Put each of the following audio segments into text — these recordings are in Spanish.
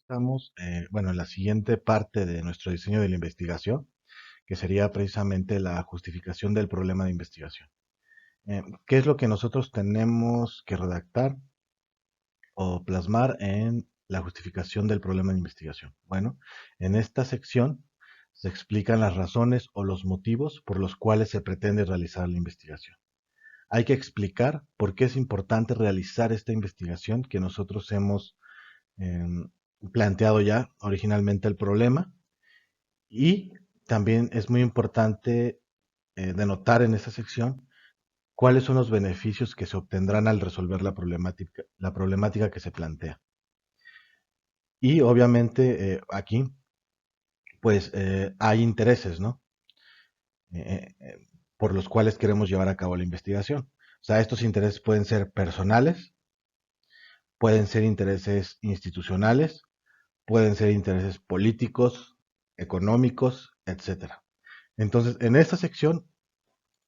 Estamos, bueno, en la siguiente parte de nuestro diseño de la investigación, que sería precisamente la justificación del problema de investigación. ¿Qué es lo que nosotros tenemos que redactar o plasmar en la justificación del problema de investigación? Bueno, en esta sección se explican las razones o los motivos por los cuales se pretende realizar la investigación. Hay que explicar por qué es importante realizar esta investigación que nosotros hemos em, planteado ya originalmente el problema. Y también es muy importante denotar en esta sección cuáles son los beneficios que se obtendrán al resolver la problemática que se plantea. Y obviamente aquí, pues hay intereses, ¿no? Eh, eh, por los cuales queremos llevar a cabo la investigación. O sea, estos intereses pueden ser personales, pueden ser intereses institucionales, pueden ser intereses políticos, económicos, etcétera. Entonces, en esta sección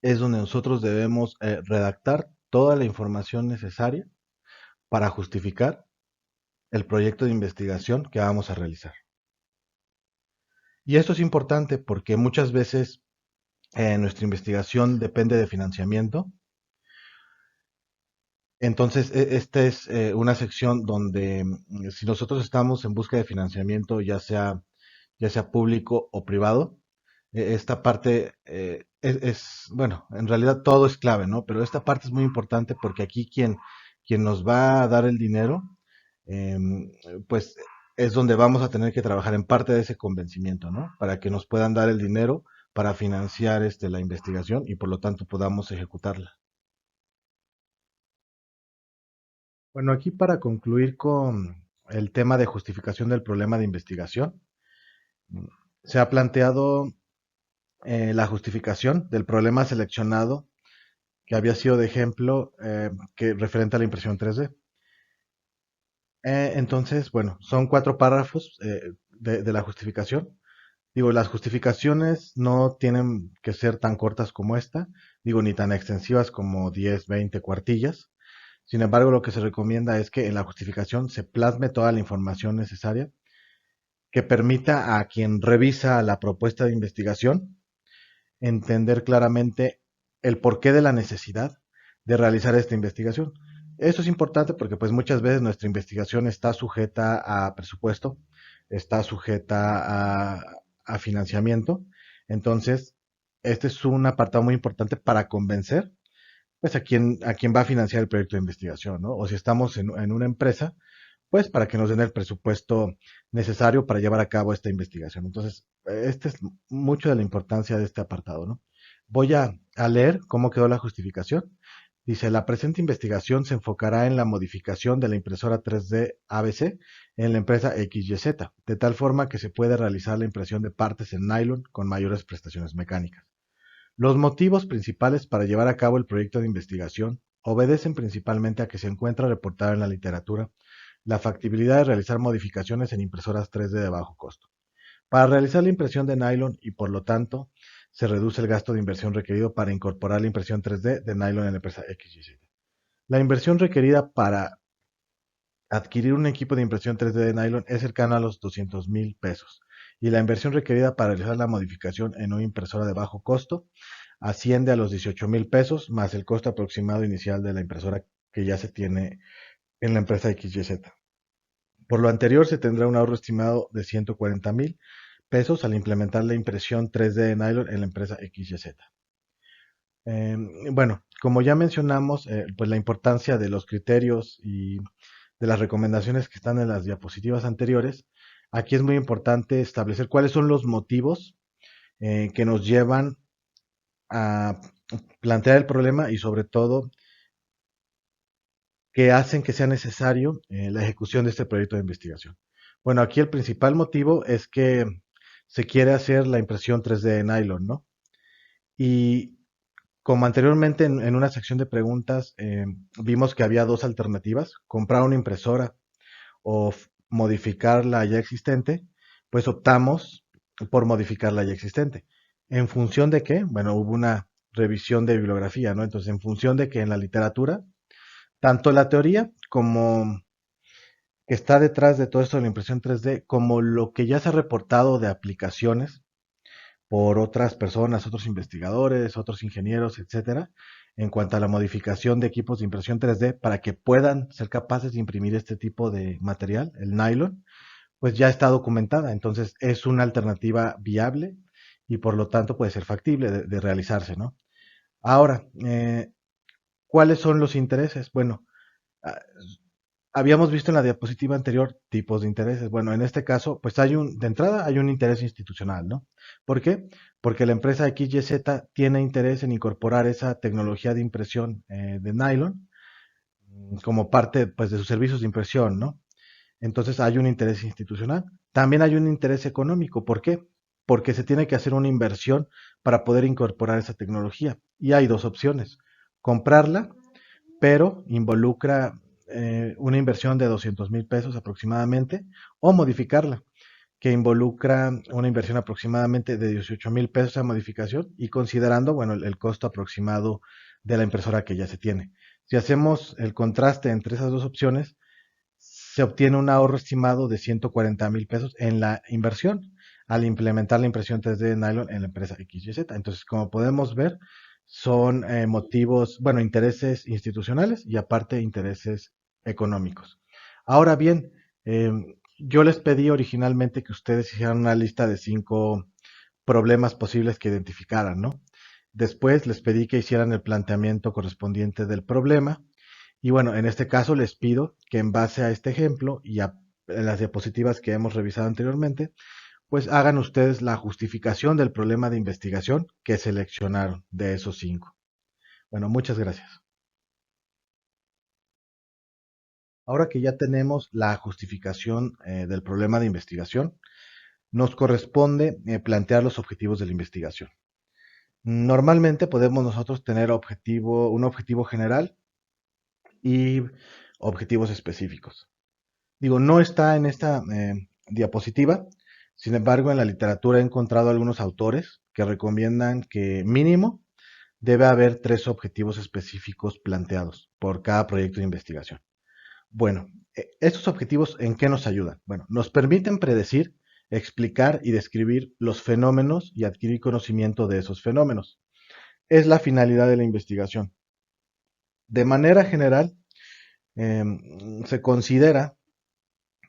es donde nosotros debemos redactar toda la información necesaria para justificar el proyecto de investigación que vamos a realizar. Y esto es importante porque muchas veces nuestra investigación depende de financiamiento. Entonces, esta es una sección donde si nosotros estamos en busca de financiamiento, ya sea público o privado, esta parte bueno, en realidad todo es clave, ¿no? Pero esta parte es muy importante porque aquí quien nos va a dar el dinero, pues es donde vamos a tener que trabajar en parte de ese convencimiento, ¿no? Para que nos puedan dar el dinero para financiar la investigación y por lo tanto podamos ejecutarla. Bueno, aquí para concluir con el tema de justificación del problema de investigación, mm, se ha planteado la justificación del problema seleccionado que había sido de ejemplo que referente a la impresión 3D. Entonces, bueno, son 4 párrafos de la justificación. Digo, las justificaciones no tienen que ser tan cortas como esta, digo, ni tan extensivas como 10, 20 cuartillas. Sin embargo, lo que se recomienda es que en la justificación se plasme toda la información necesaria que permita a quien revisa la propuesta de investigación entender claramente el porqué de la necesidad de realizar esta investigación. Eso es importante porque pues muchas veces nuestra investigación está sujeta a presupuesto, está sujeta a financiamiento. Entonces, este es un apartado muy importante para convencer pues a quien va a financiar el proyecto de investigación, ¿no? O si estamos en una empresa, pues para que nos den el presupuesto necesario para llevar a cabo esta investigación. Entonces, este es mucho de la importancia de este apartado, ¿no? Voy a leer cómo quedó la justificación. Dice, la presente investigación se enfocará en la modificación de la impresora 3D ABC en la empresa XYZ, de tal forma que se puede realizar la impresión de partes en nylon con mayores prestaciones mecánicas. Los motivos principales para llevar a cabo el proyecto de investigación obedecen principalmente a que se encuentra reportada en la literatura la factibilidad de realizar modificaciones en impresoras 3D de bajo costo. Para realizar la impresión de nylon y por lo tanto se reduce el gasto de inversión requerido para incorporar la impresión 3D de nylon en la empresa XYZ. La inversión requerida para adquirir un equipo de impresión 3D de nylon es cercana a los 200,000 pesos y la inversión requerida para realizar la modificación en una impresora de bajo costo asciende a los 18,000 pesos más el costo aproximado inicial de la impresora que ya se tiene en la empresa XYZ. Por lo anterior, se tendrá un ahorro estimado de 140,000 pesos al implementar la impresión 3D de nylon en la empresa XYZ. Bueno, como ya mencionamos, pues la importancia de los criterios y de las recomendaciones que están en las diapositivas anteriores, aquí es muy importante establecer cuáles son los motivos que nos llevan a plantear el problema y sobre todo que hacen que sea necesario la ejecución de este proyecto de investigación. Bueno, aquí el principal motivo es que se quiere hacer la impresión 3D de nylon, ¿no? Y como anteriormente en una sección de preguntas vimos que había 2 alternativas, comprar una impresora o modificar la ya existente, pues optamos por modificar la ya existente. ¿En función de qué? Bueno, hubo una revisión de bibliografía, ¿no? Entonces, en función de que en la literatura, tanto la teoría como que está detrás de todo esto de la impresión 3D, como lo que ya se ha reportado de aplicaciones por otras personas, otros investigadores, otros ingenieros, etcétera, en cuanto a la modificación de equipos de impresión 3D para que puedan ser capaces de imprimir este tipo de material, el nylon, pues ya está documentada. Entonces es una alternativa viable y por lo tanto puede ser factible de realizarse, ¿no? Ahora, ¿cuáles son los intereses? Bueno, ah, habíamos visto en la diapositiva anterior tipos de intereses. Bueno, en este caso, pues de entrada hay un interés institucional, ¿no? ¿Por qué? Porque la empresa XYZ tiene interés en incorporar esa tecnología de impresión de nylon como parte, pues, de sus servicios de impresión, ¿no? Entonces hay un interés institucional. También hay un interés económico. ¿Por qué? Porque se tiene que hacer una inversión para poder incorporar esa tecnología. Y hay dos opciones. Comprarla, pero involucra una inversión de 200,000 pesos aproximadamente, o modificarla, que involucra una inversión aproximadamente de 18,000 pesos a modificación y considerando, bueno, el costo aproximado de la impresora que ya se tiene. Si hacemos el contraste entre esas dos opciones, se obtiene un ahorro estimado de 140,000 pesos en la inversión al implementar la impresión 3D de nylon en la empresa XYZ. Entonces, como podemos ver, son motivos, bueno, intereses institucionales y aparte intereses económicos. Ahora bien, eh, yo les pedí originalmente que ustedes hicieran una lista de 5 problemas posibles que identificaran, ¿no? Después les pedí que hicieran el planteamiento correspondiente del problema y bueno, en este caso les pido que en base a este ejemplo y a las diapositivas que hemos revisado anteriormente, pues hagan ustedes la justificación del problema de investigación que seleccionaron de esos 5. Bueno, muchas gracias. Ahora que ya tenemos la justificación del problema de investigación, nos corresponde plantear los objetivos de la investigación. Normalmente podemos nosotros tener un objetivo general y objetivos específicos. Digo, no está en esta diapositiva, sin embargo, en la literatura he encontrado algunos autores que recomiendan que mínimo debe haber 3 objetivos específicos planteados por cada proyecto de investigación. Bueno, estos objetivos, ¿en qué nos ayudan? Bueno, nos permiten predecir, explicar y describir los fenómenos y adquirir conocimiento de esos fenómenos. Es la finalidad de la investigación. De manera general, se considera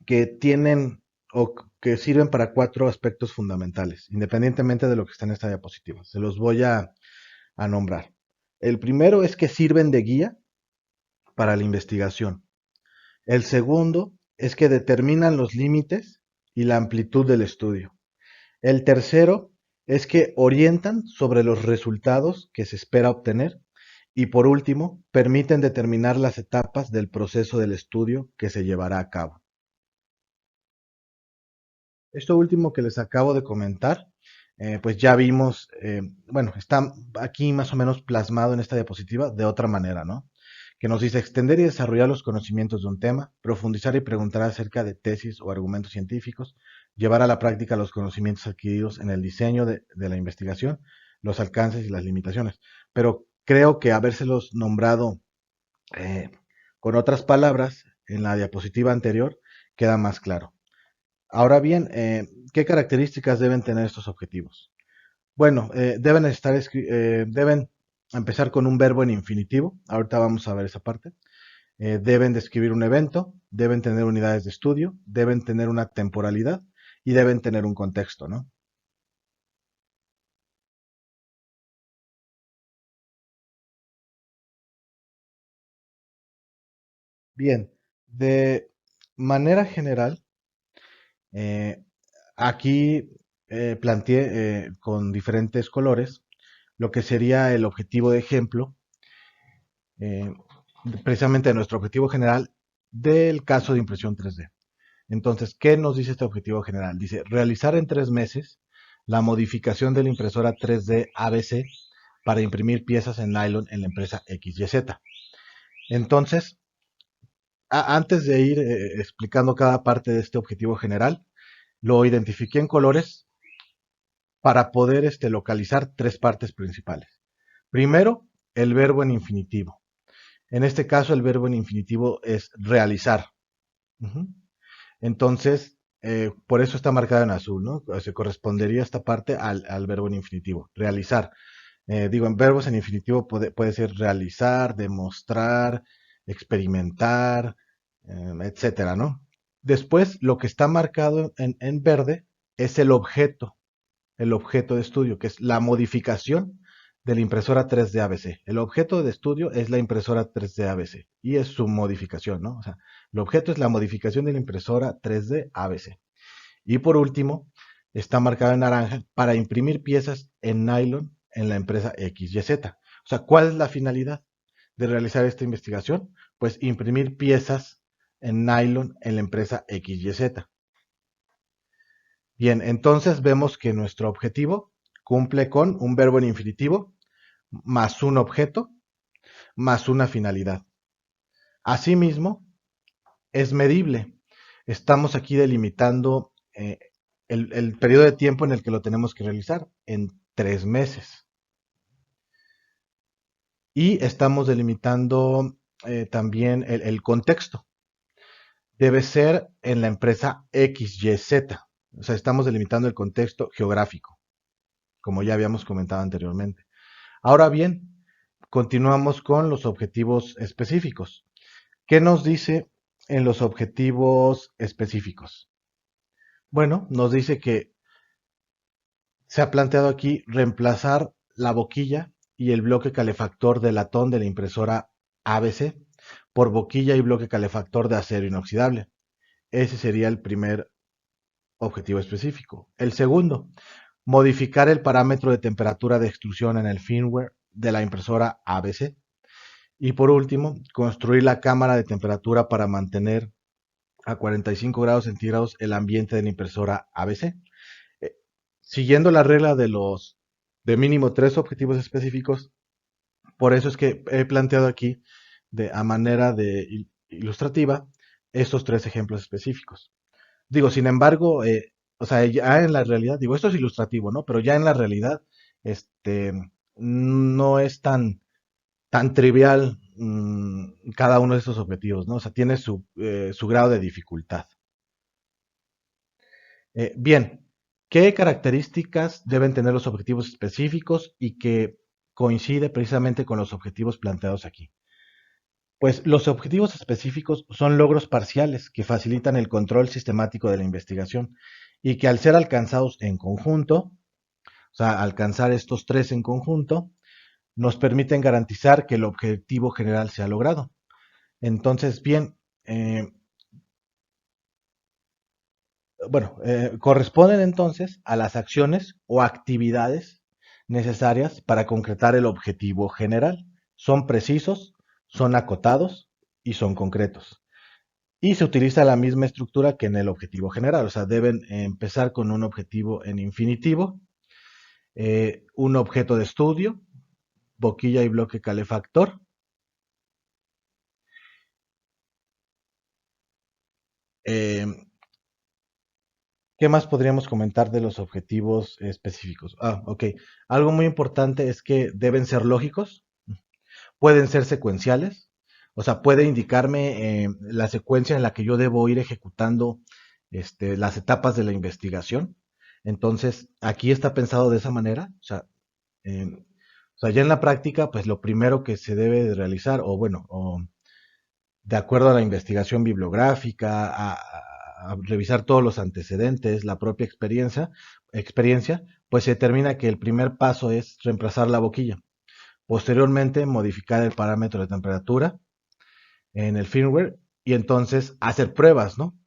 que tienen o que sirven para 4 aspectos fundamentales, independientemente de lo que está en esta diapositiva. Se los voy a nombrar. El primero es que sirven de guía para la investigación. El segundo es que determinan los límites y la amplitud del estudio. El tercero es que orientan sobre los resultados que se espera obtener. Y por último, permiten determinar las etapas del proceso del estudio que se llevará a cabo. Esto último que les acabo de comentar, pues ya vimos, bueno, está aquí más o menos plasmado en esta diapositiva de otra manera, ¿no? Que nos dice extender y desarrollar los conocimientos de un tema, profundizar y preguntar acerca de tesis o argumentos científicos, llevar a la práctica los conocimientos adquiridos en el diseño de la investigación, los alcances y las limitaciones. Pero creo que habérselos nombrado eh, con otras palabras en la diapositiva anterior queda más claro. Ahora bien, ¿qué características deben tener estos objetivos? Bueno, deben empezar con un verbo en infinitivo. Ahorita vamos a ver esa parte. Deben describir un evento, deben tener unidades de estudio, deben tener una temporalidad y deben tener un contexto, ¿no? Bien, de manera general, eh, aquí planteé con diferentes colores lo que sería el objetivo de ejemplo eh, precisamente nuestro objetivo general del caso de impresión 3D. Entonces, ¿qué nos dice este objetivo general? Dice, realizar en 3 meses la modificación de la impresora 3D ABC para imprimir piezas en nylon en la empresa XYZ. Entonces, antes de ir explicando cada parte de este objetivo general, lo identifiqué en colores para poder localizar 3 partes principales. Primero, el verbo en infinitivo. En este caso, el verbo en infinitivo es realizar. Ujú. Entonces, por eso está marcado en azul, ¿no? Se correspondería esta parte al verbo en infinitivo, realizar. Digo, en verbos en infinitivo puede ser realizar, demostrar, experimentar, etcétera, ¿no? Después, lo que está marcado en verde es el objeto de estudio, que es la modificación de la impresora 3D ABC. El objeto de estudio es la impresora 3D ABC y es su modificación, ¿no? O sea, el objeto es la modificación de la impresora 3D ABC. Y por último, está marcado en naranja para imprimir piezas en nylon en la empresa XYZ. O sea, ¿cuál es la finalidad de realizar esta investigación? Pues imprimir piezas en nylon en la empresa XYZ. Bien, entonces vemos que nuestro objetivo cumple con un verbo en infinitivo más un objeto más una finalidad. Asimismo, es medible. Estamos aquí delimitando el periodo de tiempo en el que lo tenemos que realizar, en 3 meses. Y estamos delimitando también el contexto. Debe ser en la empresa XYZ. O sea, estamos delimitando el contexto geográfico, como ya habíamos comentado anteriormente. Ahora bien, continuamos con los objetivos específicos. ¿Qué nos dice en los objetivos específicos? Bueno, nos dice que se ha planteado aquí reemplazar la boquilla y el bloque calefactor de latón de la impresora ABC por boquilla y bloque calefactor de acero inoxidable. Ese sería el primer objetivo específico. El segundo, modificar el parámetro de temperatura de extrusión en el firmware de la impresora ABC. Y por último, construir la cámara de temperatura para mantener a 45 grados centígrados el ambiente de la impresora ABC. Eh, Siguiendo la regla de mínimo 3 objetivos específicos, por eso es que he planteado aquí a manera de ilustrativa estos 3 ejemplos específicos. Digo, sin embargo, o sea, ya en la realidad, digo, esto es ilustrativo, ¿no? Pero ya en la realidad, este, no es tan trivial cada uno de estos objetivos, ¿no? O sea, tiene su grado de dificultad. Bien, ¿qué características deben tener los objetivos específicos y que coincide precisamente con los objetivos planteados aquí? Pues los objetivos específicos son logros parciales que facilitan el control sistemático de la investigación y que al ser alcanzados en conjunto, o sea, alcanzar estos 3 en conjunto, nos permiten garantizar que el objetivo general se ha logrado. Entonces, bien, bueno, corresponden entonces a las acciones o actividades necesarias para concretar el objetivo general. Son precisos, son acotados y son concretos. Y se utiliza la misma estructura que en el objetivo general, o sea, deben empezar con un objetivo en infinitivo, un objeto de estudio, boquilla y bloque calefactor. Eh, ¿Qué más podríamos comentar de los objetivos específicos? Ok. Algo muy importante es que deben ser lógicos, pueden ser secuenciales, o sea, puede indicarme la secuencia en la que yo debo ir ejecutando las etapas de la investigación. Entonces, aquí está pensado de esa manera, ya en la práctica, pues lo primero que se debe de realizar, o bueno, o de acuerdo a la investigación bibliográfica, a revisar todos los antecedentes, la propia experiencia, pues se determina que el primer paso es reemplazar la boquilla. Posteriormente, modificar el parámetro de temperatura en el firmware y entonces hacer pruebas, ¿no?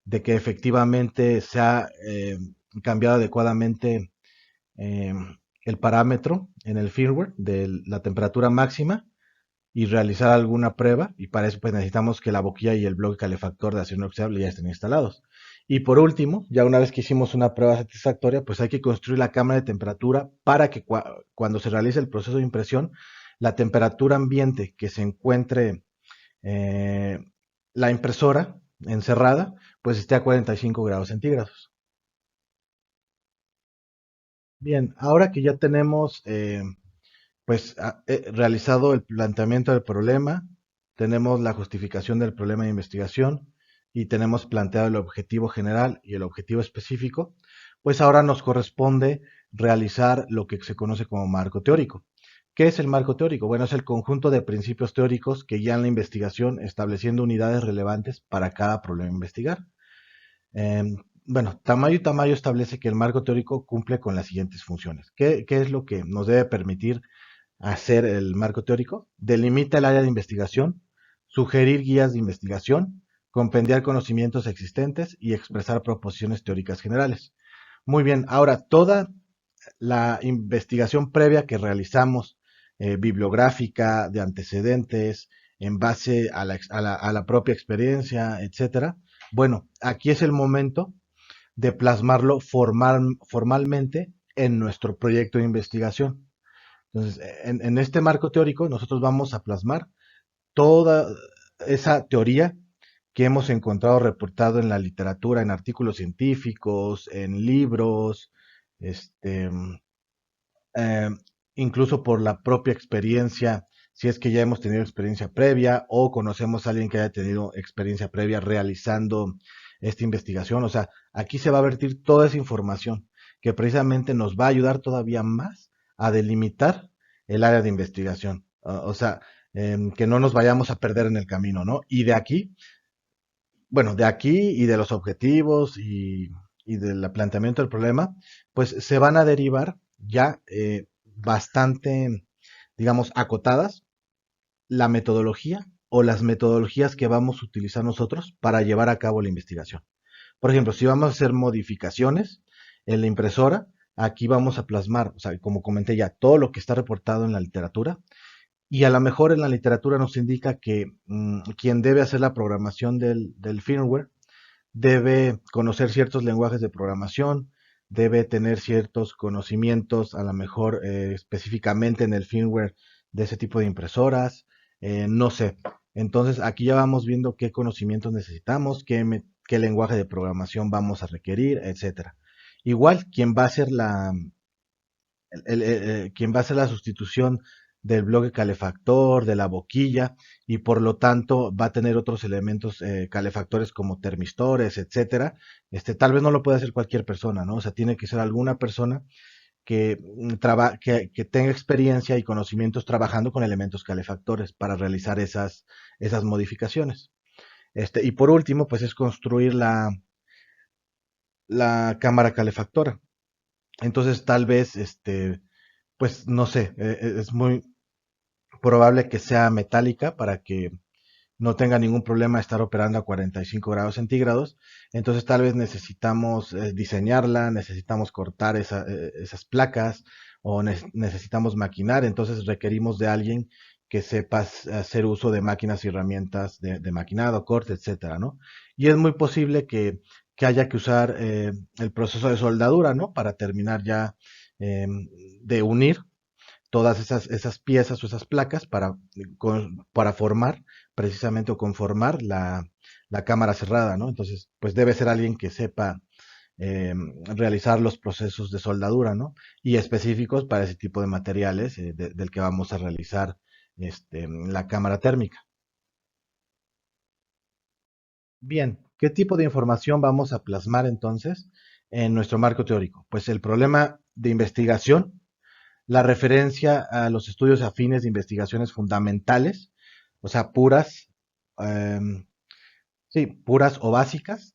De que efectivamente se ha cambiado adecuadamente eh, el parámetro en el firmware de la temperatura máxima y realizar alguna prueba y para eso pues necesitamos que la boquilla y el bloque calefactor de acero inoxidable ya estén instalados. Y por último, ya una vez que hicimos una prueba satisfactoria, pues hay que construir la cámara de temperatura para que cuando se realice el proceso de impresión, la temperatura ambiente que se encuentre eh, la impresora encerrada, pues esté a 45 grados centígrados. Bien, ahora que ya tenemos pues realizado el planteamiento del problema, tenemos la justificación del problema de investigación, y tenemos planteado el objetivo general y el objetivo específico, pues ahora nos corresponde realizar lo que se conoce como marco teórico. ¿Qué es el marco teórico? Bueno, es el conjunto de principios teóricos que guían la investigación estableciendo unidades relevantes para cada problema a investigar. Bueno, Tamayo y Tamayo establece que el marco teórico cumple con las siguientes funciones. ¿Qué es lo que nos debe permitir hacer el marco teórico? Delimita el área de investigación, sugerir guías de investigación, compendiar conocimientos existentes y expresar proposiciones teóricas generales. Muy bien, ahora toda la investigación previa que realizamos, bibliográfica, de antecedentes, en base a la propia experiencia, etcétera. Bueno, aquí es el momento de plasmarlo formalmente en nuestro proyecto de investigación. Entonces, en este marco teórico, nosotros vamos a plasmar toda esa teoría que hemos encontrado reportado en la literatura, en artículos científicos, en libros, este, eh, incluso por la propia experiencia, si es que ya hemos tenido experiencia previa o conocemos a alguien que haya tenido experiencia previa realizando esta investigación. O sea, aquí se va a vertir toda esa información que precisamente nos va a ayudar todavía más a delimitar el área de investigación. O sea, que no nos vayamos a perder en el camino, ¿no? Y de aquí, bueno, de aquí y de los objetivos y del planteamiento del problema, pues se van a derivar ya bastante, digamos, acotadas la metodología o las metodologías que vamos a utilizar nosotros para llevar a cabo la investigación. Por ejemplo, si vamos a hacer modificaciones en la impresora, aquí vamos a plasmar, o sea, como comenté ya, todo lo que está reportado en la literatura, y a lo mejor en la literatura nos indica que quien debe hacer la programación del firmware debe conocer ciertos lenguajes de programación, debe tener ciertos conocimientos, a lo mejor específicamente en el firmware de ese tipo de impresoras, no sé. Entonces aquí ya vamos viendo qué conocimientos necesitamos, qué lenguaje de programación vamos a requerir, etcétera. Igual, quien va a hacer la sustitución del bloque calefactor, de la boquilla, y por lo tanto va a tener otros elementos calefactores como termistores, etcétera. Tal vez no lo puede hacer cualquier persona, ¿no? O sea, tiene que ser alguna persona que tenga experiencia y conocimientos trabajando con elementos calefactores para realizar esas modificaciones. Y por último, pues es construir la cámara calefactora. Entonces, tal vez, pues no sé, es muy probable que sea metálica para que no tenga ningún problema estar operando a 45 grados centígrados. Entonces tal vez necesitamos diseñarla, necesitamos cortar esas placas o necesitamos maquinar. Entonces requerimos de alguien que sepa hacer uso de máquinas y herramientas de maquinado, corte, etcétera, ¿no? Y es muy posible que haya que usar el proceso de soldadura, ¿no? Para terminar ya eh, de unir todas esas piezas o esas placas para formar precisamente o conformar la cámara cerrada, ¿no? Entonces, pues debe ser alguien que sepa realizar los procesos de soldadura, ¿no? Y específicos para ese tipo de materiales del que vamos a realizar la cámara térmica. Bien, ¿qué tipo de información vamos a plasmar entonces en nuestro marco teórico? Pues el problema de investigación, la referencia a los estudios afines de investigaciones fundamentales, o sea, puras, em, sí, puras o básicas,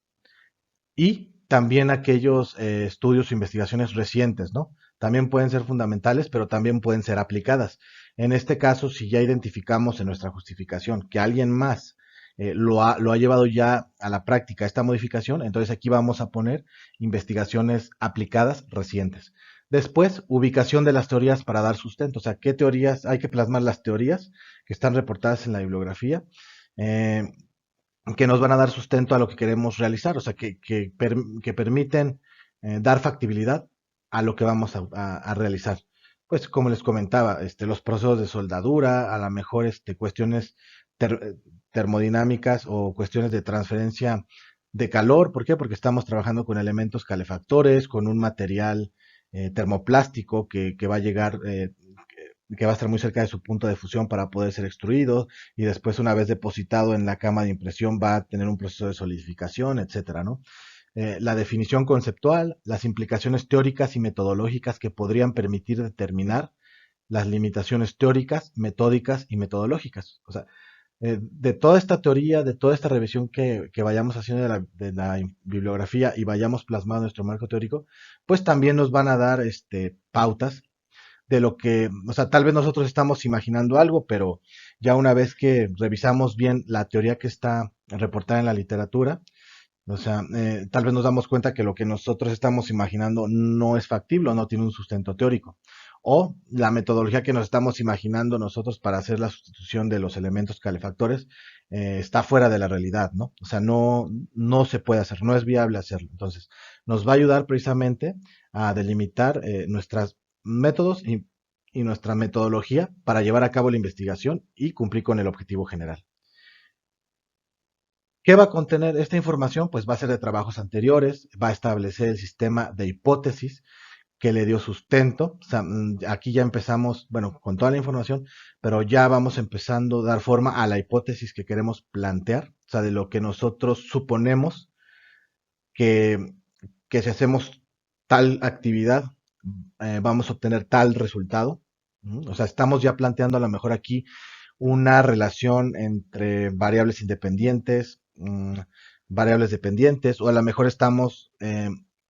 y también aquellos estudios o investigaciones recientes, ¿no? También pueden ser fundamentales, pero también pueden ser aplicadas. En este caso, si ya identificamos en nuestra justificación que alguien más lo ha llevado ya a la práctica esta modificación, entonces aquí vamos a poner investigaciones aplicadas recientes. Después, ubicación de las teorías para dar sustento, o sea, qué teorías, hay que plasmar las teorías que están reportadas en la bibliografía, eh, que nos van a dar sustento a lo que queremos realizar, o sea, que permiten dar factibilidad a lo que vamos a realizar. Pues como les comentaba, los procesos de soldadura, a lo mejor cuestiones termodinámicas o cuestiones de transferencia de calor. ¿Por qué? Porque estamos trabajando con elementos calefactores, con un material termoplástico que va a llegar que va a estar muy cerca de su punto de fusión para poder ser extruido, y después una vez depositado en la cama de impresión va a tener un proceso de solidificación, etcétera, ¿no? La definición conceptual, las implicaciones teóricas y metodológicas que podrían permitir determinar las limitaciones teóricas, metódicas y metodológicas. O sea, de toda esta teoría, de toda esta revisión que vayamos haciendo de la bibliografía y vayamos plasmando nuestro marco teórico, pues también nos van a dar pautas de lo que, o sea, tal vez nosotros estamos imaginando algo, pero ya una vez que revisamos bien la teoría que está reportada en la literatura, o sea, tal vez nos damos cuenta que lo que nosotros estamos imaginando no es factible o no tiene un sustento teórico. O la metodología que nos estamos imaginando nosotros para hacer la sustitución de los elementos calefactores está fuera de la realidad, ¿no? O sea, no se puede hacer, no es viable hacerlo. Entonces, nos va a ayudar precisamente a delimitar nuestros métodos y nuestra metodología para llevar a cabo la investigación y cumplir con el objetivo general. ¿Qué va a contener esta información? Pues va a ser de trabajos anteriores, va a establecer el sistema de hipótesis que le dio sustento. O sea, aquí ya empezamos, bueno, con toda la información, pero ya vamos empezando a dar forma a la hipótesis que queremos plantear, o sea, de lo que nosotros suponemos que, que si hacemos tal actividad, vamos a obtener tal resultado. O sea, estamos ya planteando a lo mejor aquí una relación entre variables independientes, variables dependientes, o a lo mejor estamos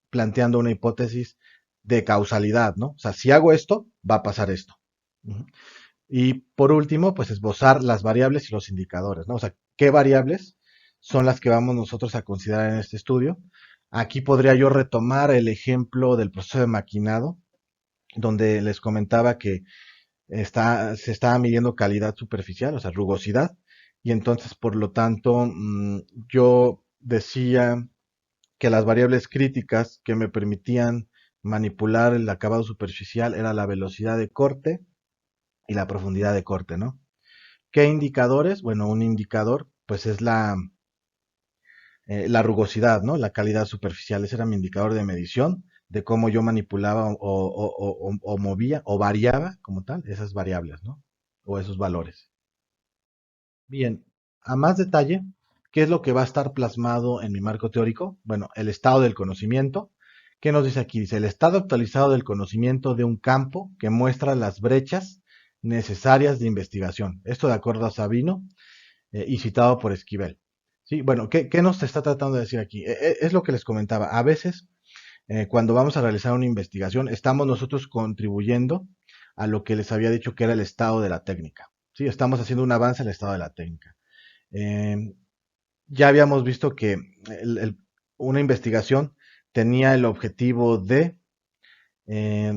planteando una hipótesis de causalidad, ¿no? O sea, si hago esto, va a pasar esto. Y por último, pues esbozar las variables y los indicadores, ¿no? O sea, ¿qué variables son las que vamos nosotros a considerar en este estudio? Aquí podría yo retomar el ejemplo del proceso de maquinado, donde les comentaba que se estaba midiendo calidad superficial, o sea, rugosidad, y entonces, por lo tanto, yo decía que las variables críticas que me permitían manipular el acabado superficial era la velocidad de corte y la profundidad de corte, ¿no? ¿Qué indicadores? Bueno, un indicador, pues es la rugosidad, ¿no? La calidad superficial. Ese era mi indicador de medición de cómo yo manipulaba o movía o variaba como tal esas variables, ¿no? O esos valores. Bien, a más detalle, ¿qué es lo que va a estar plasmado en mi marco teórico? Bueno, el estado del conocimiento. ¿Qué nos dice aquí? Dice el estado actualizado del conocimiento de un campo que muestra las brechas necesarias de investigación. Esto de acuerdo a Sabino y citado por Esquivel. Sí, bueno, ¿qué nos está tratando de decir aquí? Es lo que les comentaba. A veces, cuando vamos a realizar una investigación, estamos nosotros contribuyendo a lo que les había dicho que era el estado de la técnica. Sí, estamos haciendo un avance al estado de la técnica. Eh, ya habíamos visto que una investigación tenía el objetivo eh,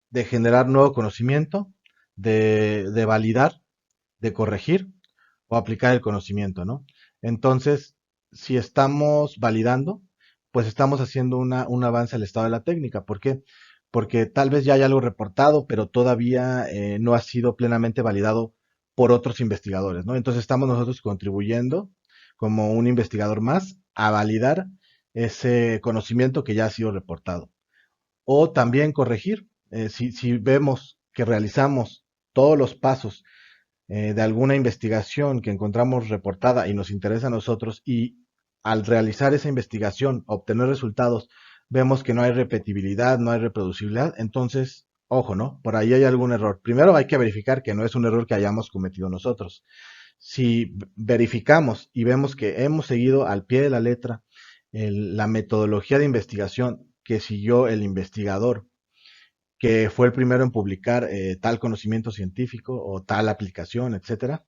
de generar nuevo conocimiento, de validar, de corregir o aplicar el conocimiento, ¿no? Entonces, si estamos validando, pues estamos haciendo un avance al estado de la técnica. ¿Por qué? Porque tal vez ya hay algo reportado, pero todavía no ha sido plenamente validado por otros investigadores, ¿no? Entonces estamos nosotros contribuyendo como un investigador más a validar ese conocimiento que ya ha sido reportado. O también corregir, si vemos que realizamos todos los pasos de alguna investigación que encontramos reportada y nos interesa a nosotros y al realizar esa investigación, obtener resultados, vemos que no hay repetibilidad, no hay reproducibilidad, entonces, ojo, ¿no? Por ahí hay algún error. Primero hay que verificar que no es un error que hayamos cometido nosotros. Si verificamos y vemos que hemos seguido al pie de la letra la metodología de investigación que siguió el investigador, que fue el primero en publicar tal conocimiento científico o tal aplicación, etcétera,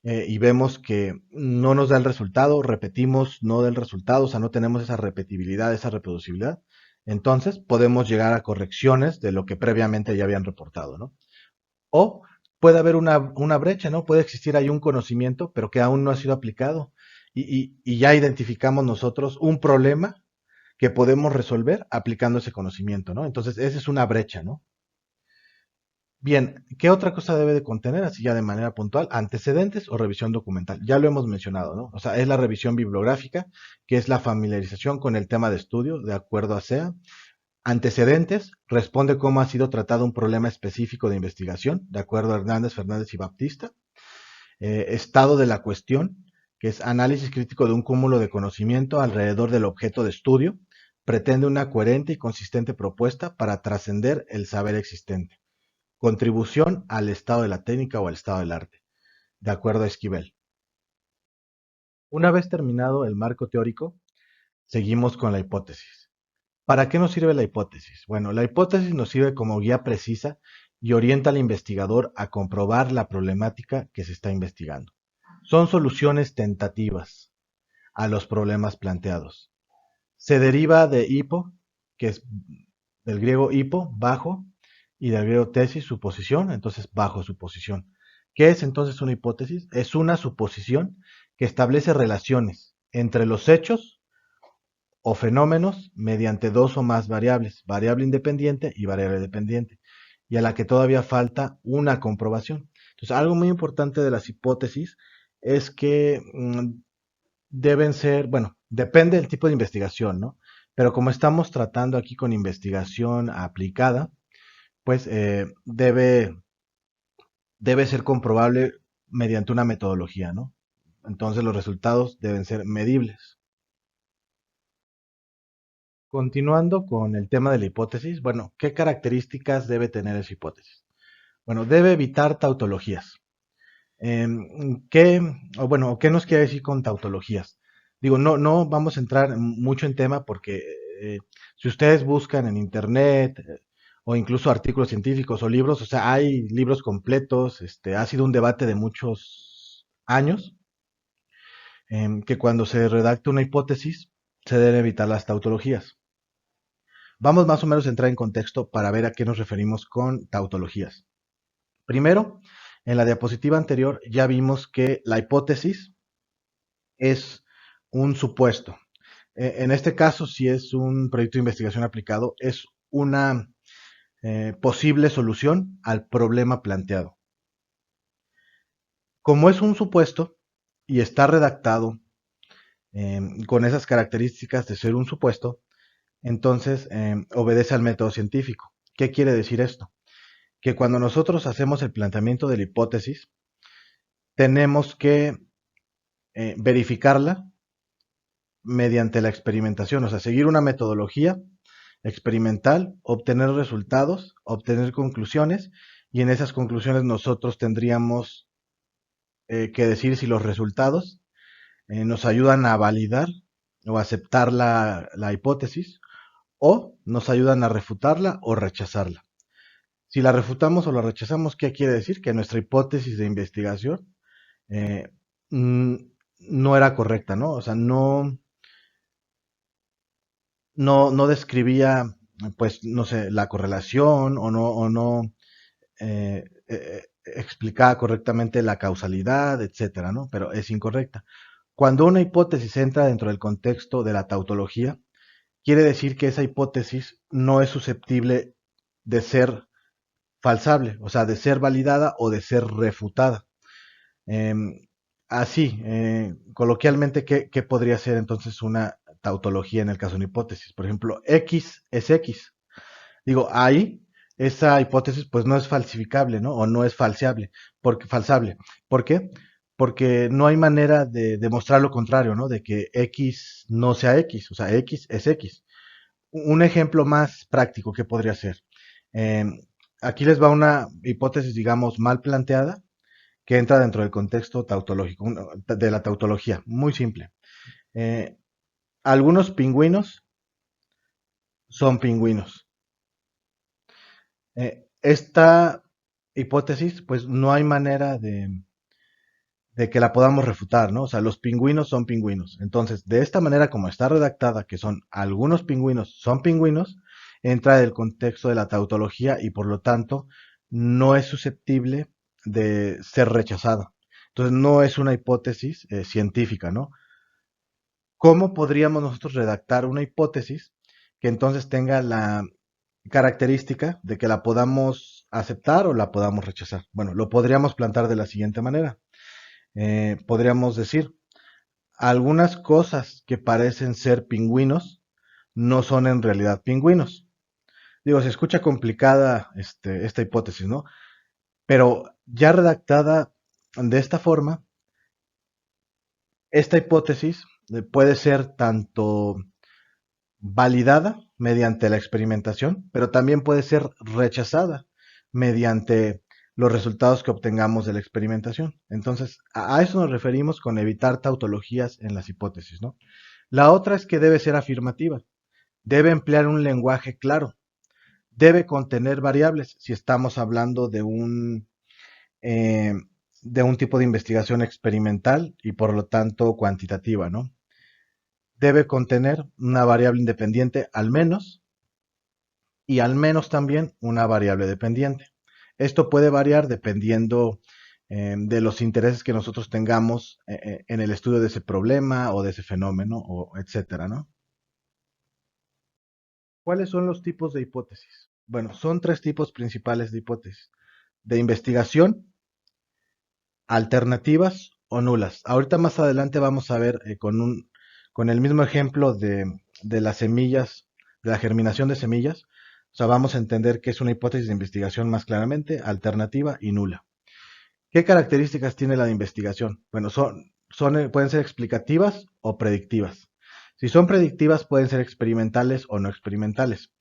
y vemos que no nos da el resultado, repetimos, no da el resultado, o sea, no tenemos esa repetibilidad, esa reproducibilidad, entonces podemos llegar a correcciones de lo que previamente ya habían reportado, ¿no? O puede haber una brecha, ¿no? Puede existir ahí un conocimiento, pero que aún no ha sido aplicado, y ya identificamos nosotros un problema que podemos resolver aplicando ese conocimiento, ¿no? Entonces, esa es una brecha, ¿no? Bien, ¿qué otra cosa debe de contener, así ya de manera puntual? Antecedentes o revisión documental. Ya lo hemos mencionado, ¿no? O sea, es la revisión bibliográfica, que es la familiarización con el tema de estudio, de acuerdo a SEA. Antecedentes, responde cómo ha sido tratado un problema específico de investigación, de acuerdo a Hernández, Fernández y Baptista. Estado de la cuestión, que es análisis crítico de un cúmulo de conocimiento alrededor del objeto de estudio, pretende una coherente y consistente propuesta para trascender el saber existente. Contribución al estado de la técnica o al estado del arte, de acuerdo a Esquivel. Una vez terminado el marco teórico, seguimos con la hipótesis. ¿Para qué nos sirve la hipótesis? Bueno, la hipótesis nos sirve como guía precisa y orienta al investigador a comprobar la problemática que se está investigando. Son soluciones tentativas a los problemas planteados. Se deriva de hipo, que es del griego hipo, bajo, y del griego tesis, suposición, entonces bajo suposición. ¿Qué es entonces una hipótesis? Es una suposición que establece relaciones entre los hechos o fenómenos mediante dos o más variables, variable independiente y variable dependiente, y a la que todavía falta una comprobación. Entonces, algo muy importante de las hipótesis es que deben ser, bueno, depende del tipo de investigación, ¿no? Pero como estamos tratando aquí con investigación aplicada, pues debe ser comprobable mediante una metodología, ¿no? Entonces los resultados deben ser medibles. Continuando con el tema de la hipótesis, bueno, ¿qué características debe tener esa hipótesis? Bueno, debe evitar tautologías. ¿Qué, ¿qué nos quiere decir con tautologías? Digo, no vamos a entrar mucho en tema porque si ustedes buscan en internet o incluso artículos científicos o libros, o sea, hay libros completos, ha sido un debate de muchos años, que cuando se redacta una hipótesis se deben evitar las tautologías. Vamos más o menos a entrar en contexto para ver a qué nos referimos con tautologías. Primero, en la diapositiva anterior ya vimos que la hipótesis es un supuesto. En este caso, si es un proyecto de investigación aplicado, es una posible solución al problema planteado. Como es un supuesto y está redactado con esas características de ser un supuesto, entonces obedece al método científico. ¿Qué quiere decir esto? Que cuando nosotros hacemos el planteamiento de la hipótesis, tenemos que verificarla mediante la experimentación, o sea, seguir una metodología experimental, obtener resultados, obtener conclusiones, y en esas conclusiones nosotros tendríamos que decir si los resultados nos ayudan a validar o aceptar la hipótesis, o nos ayudan a refutarla o rechazarla. Si la refutamos o la rechazamos, ¿qué quiere decir? Que nuestra hipótesis de investigación eh, no era correcta, ¿no? O sea, no describía, pues, no sé, la correlación o no explicaba correctamente la causalidad, etcétera, ¿no? Pero es incorrecta. Cuando una hipótesis entra dentro del contexto de la tautología, quiere decir que esa hipótesis no es susceptible de ser falsable, o sea, de ser validada o de ser refutada. Eh, Así, coloquialmente, ¿qué podría ser entonces una tautología en el caso de una hipótesis? Por ejemplo, X es X. Digo, ahí esa hipótesis pues no es falsificable, ¿no? O no es falsable. ¿Por qué? Porque no hay manera de demostrar lo contrario, ¿no? De que X no sea X, o sea, X es X. Un ejemplo más práctico, ¿qué podría ser? Eh, Aquí les va una hipótesis, digamos, mal planteada, que entra dentro del contexto tautológico, de la tautología, muy simple. Eh, Algunos pingüinos son pingüinos. Esta hipótesis, pues no hay manera de que la podamos refutar, ¿no? O sea, los pingüinos son pingüinos. Entonces, de esta manera como está redactada, que son algunos pingüinos son pingüinos, entra del contexto de la tautología y por lo tanto no es susceptible de ser rechazada. Entonces, no es una hipótesis científica, ¿no? ¿Cómo podríamos nosotros redactar una hipótesis que entonces tenga la característica de que la podamos aceptar o la podamos rechazar? Bueno, lo podríamos plantear de la siguiente manera. Podríamos decir, algunas cosas que parecen ser pingüinos no son en realidad pingüinos. Digo, se escucha complicada esta hipótesis, ¿no? Pero ya redactada de esta forma, esta hipótesis puede ser tanto validada mediante la experimentación, pero también puede ser rechazada mediante los resultados que obtengamos de la experimentación. Entonces, a eso nos referimos con evitar tautologías en las hipótesis, ¿no? La otra es que debe ser afirmativa, debe emplear un lenguaje claro, debe contener variables si estamos hablando eh, de un tipo de investigación experimental y por lo tanto cuantitativa, ¿no? Debe contener una variable independiente al menos y al menos también una variable dependiente. Esto puede variar dependiendo de los intereses que nosotros tengamos en el estudio de ese problema o de ese fenómeno, o etcétera, ¿no? ¿Cuáles son los tipos de hipótesis? Bueno, son tres tipos principales de hipótesis: de investigación, alternativas o nulas. Ahorita más adelante vamos a ver con el mismo ejemplo de las semillas, de la germinación de semillas. O sea, vamos a entender que es una hipótesis de investigación más claramente, alternativa y nula. ¿Qué características tiene la de investigación? Bueno, pueden ser explicativas o predictivas. Si son predictivas, pueden ser experimentales o no experimentales.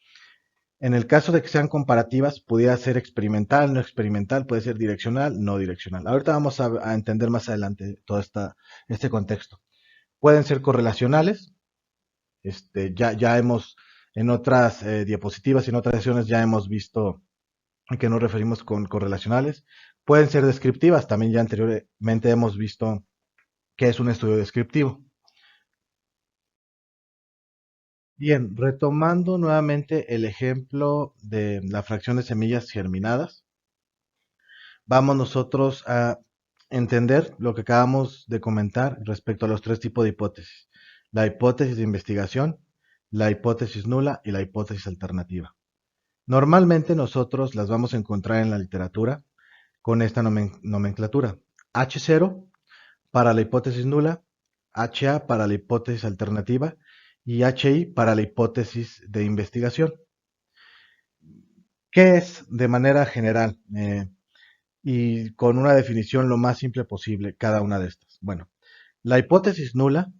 En el caso de que sean comparativas, pudiera ser experimental, no experimental, puede ser direccional, no direccional. Ahorita vamos a entender más adelante todo este contexto. Pueden ser correlacionales. Ya hemos, en otras diapositivas y en otras sesiones ya hemos visto a qué nos referimos con correlacionales. Pueden ser descriptivas, también ya anteriormente hemos visto qué es un estudio descriptivo. Bien, retomando nuevamente el ejemplo de la fracción de semillas germinadas, vamos nosotros a entender lo que acabamos de comentar respecto a los tres tipos de hipótesis: la hipótesis de investigación, la hipótesis nula y la hipótesis alternativa. Normalmente nosotros las vamos a encontrar en la literatura con esta nomenclatura: H0 para la hipótesis nula, HA para la hipótesis alternativa y HI para la hipótesis de investigación. ¿Qué es de manera general? Y con una definición lo más simple posible cada una de estas. Bueno, la hipótesis nula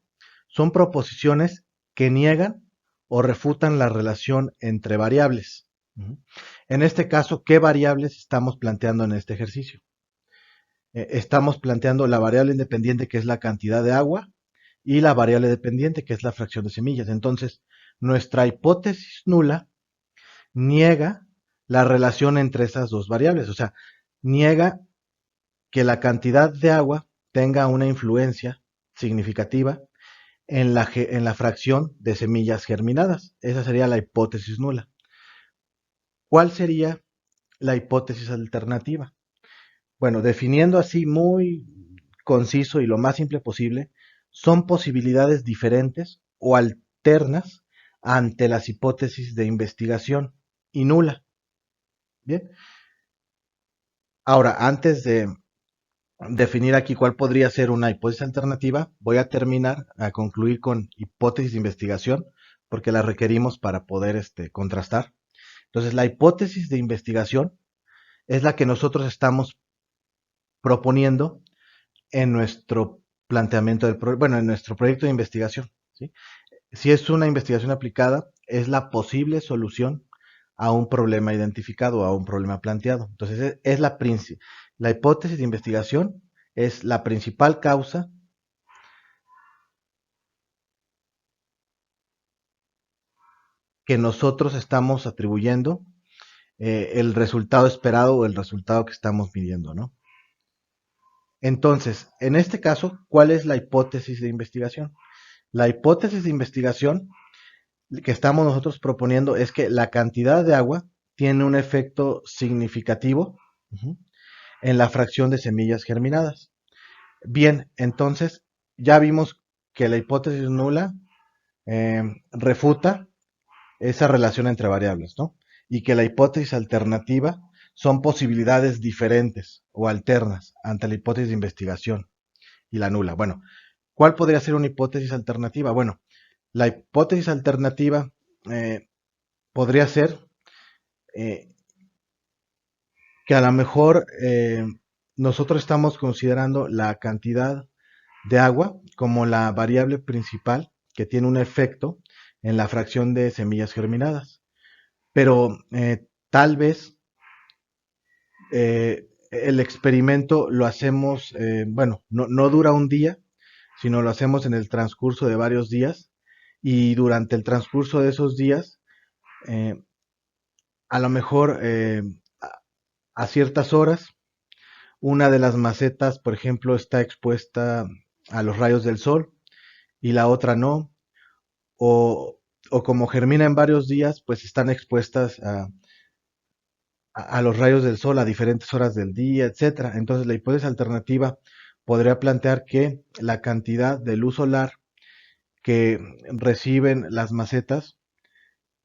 son proposiciones que niegan o refutan la relación entre variables. En este caso, ¿qué variables estamos planteando en este ejercicio? Estamos planteando la variable independiente, que es la cantidad de agua, y la variable dependiente, que es la fracción de semillas. Entonces, nuestra hipótesis nula niega la relación entre esas dos variables, o sea, niega que la cantidad de agua tenga una influencia significativa en la fracción de semillas germinadas. Esa sería la hipótesis nula. ¿Cuál sería la hipótesis alternativa? Bueno, definiendo así muy conciso y lo más simple posible, son posibilidades diferentes o alternas ante las hipótesis de investigación y nula. Bien, ahora, antes de definir aquí cuál podría ser una hipótesis alternativa, voy a terminar, a concluir con hipótesis de investigación, porque la requerimos para poder contrastar. Entonces, la hipótesis de investigación es la que nosotros estamos proponiendo en nuestro planteamiento en nuestro proyecto de investigación, ¿sí? Si es una investigación aplicada, es la posible solución a un problema identificado, a un problema planteado. Entonces, la hipótesis de investigación es la principal causa que nosotros estamos atribuyendo el resultado esperado o el resultado que estamos midiendo, ¿no? Entonces, en este caso, ¿cuál es la hipótesis de investigación? La hipótesis de investigación que estamos nosotros proponiendo es que la cantidad de agua tiene un efecto significativo en la fracción de semillas germinadas. Bien, entonces ya vimos que la hipótesis nula refuta esa relación entre variables, ¿no? Y que la hipótesis alternativa son posibilidades diferentes o alternas ante la hipótesis de investigación y la nula. Bueno, ¿cuál podría ser una hipótesis alternativa? Bueno, la hipótesis alternativa podría ser eh, que a lo mejor nosotros estamos considerando la cantidad de agua como la variable principal que tiene un efecto en la fracción de semillas germinadas. Pero tal vez el experimento lo hacemos, bueno, no dura un día, sino lo hacemos en el transcurso de varios días y durante el transcurso de esos días, eh, a lo mejor a ciertas horas, una de las macetas, por ejemplo, está expuesta a los rayos del sol y la otra no, o, o como germina en varios días, pues están expuestas a los rayos del sol a diferentes horas del día, etcétera. Entonces, la hipótesis alternativa podría plantear que la cantidad de luz solar que reciben las macetas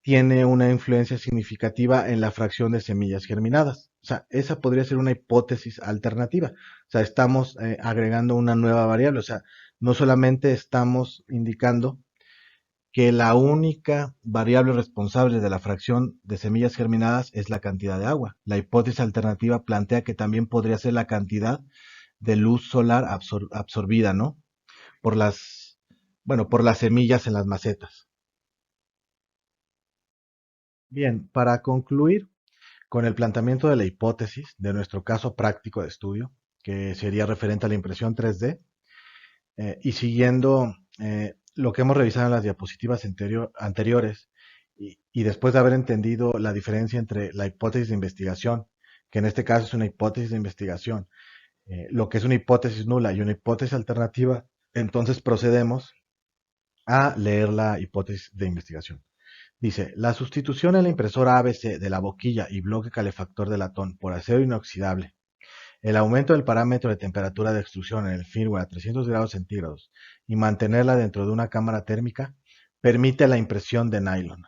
tiene una influencia significativa en la fracción de semillas germinadas. O sea, esa podría ser una hipótesis alternativa. O sea, estamos agregando una nueva variable. O sea, no solamente estamos indicando que la única variable responsable de la fracción de semillas germinadas es la cantidad de agua. La hipótesis alternativa plantea que también podría ser la cantidad de luz solar absorbida, ¿no? Por las, bueno, por las semillas en las macetas. Bien, para concluir con el planteamiento de la hipótesis de nuestro caso práctico de estudio, que sería referente a la impresión 3D, y siguiendo lo que hemos revisado en las diapositivas anteriores, y después de haber entendido la diferencia entre la hipótesis de investigación, que en este caso es una hipótesis de investigación, lo que es una hipótesis nula y una hipótesis alternativa, entonces procedemos a leer la hipótesis de investigación. Dice, la sustitución en la impresora ABC de la boquilla y bloque calefactor de latón por acero inoxidable, el aumento del parámetro de temperatura de extrusión en el firmware a 300 grados centígrados y mantenerla dentro de una cámara térmica permite la impresión de nylon.